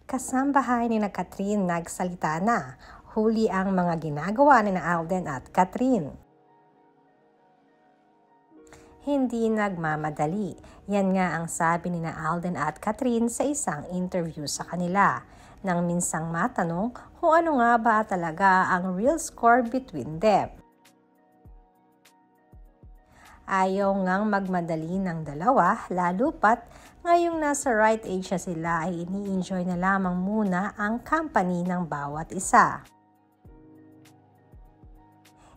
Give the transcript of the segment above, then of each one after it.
Kasambahay ni Catherine nagsalita na, huli ang mga ginagawa ni Alden at Catherine. Hindi nagmamadali. Yan nga ang sabi ni Alden at Catherine sa isang interview sa kanila. Nang minsang matanong kung ano nga ba talaga ang real score between them. Ayaw ngang magmadali ng dalawa, lalo pat ngayong nasa right age na sila ay ini-enjoy na lamang muna ang company ng bawat isa.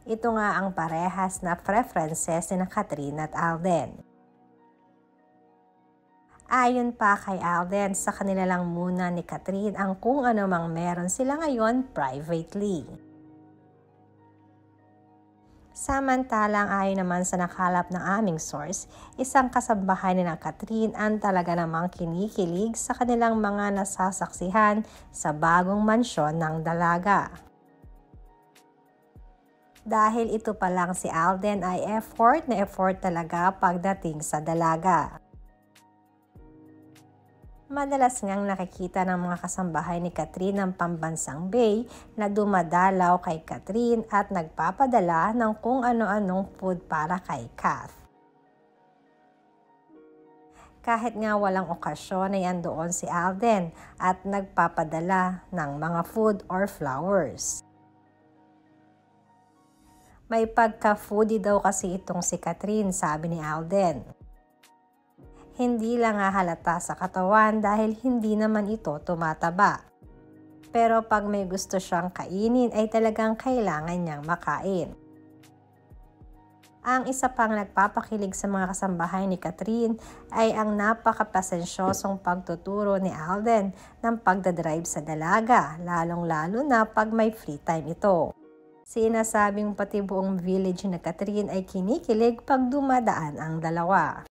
Ito nga ang parehas na preferences ni Catherine at Alden. Ayon pa kay Alden, sa kanila lang muna ni Catherine ang kung ano mang meron sila ngayon privately. Samantalang ayon naman sa nakalap ng aming source, isang kasambahay ni Catherine ang talaga namang kinikilig sa kanilang mga nasasaksihan sa bagong mansyon ng dalaga. Dahil ito pa lang si Alden ay effort na effort talaga pagdating sa dalaga. Madalas ngang nakikita ng mga kasambahay ni Catherine ang pambansang Bay na dumadalaw kay Catherine at nagpapadala ng kung ano-anong food para kay Kath. Kahit nga walang okasyon ay andoon si Alden at nagpapadala ng mga food or flowers. May pagka-foodie daw kasi itong si Catherine, sabi ni Alden. Hindi lang halata sa katawan dahil hindi naman ito tumataba. Pero pag may gusto siyang kainin ay talagang kailangan niyang makain. Ang isa pang nagpapakilig sa mga kasambahay ni Catherine ay ang napakapasensyosong pagtuturo ni Alden ng pagdadrive sa dalaga, lalong-lalo na pag may free time ito. Sinasabing pati buong village ni Catherine ay kinikilig pag dumadaan ang dalawa.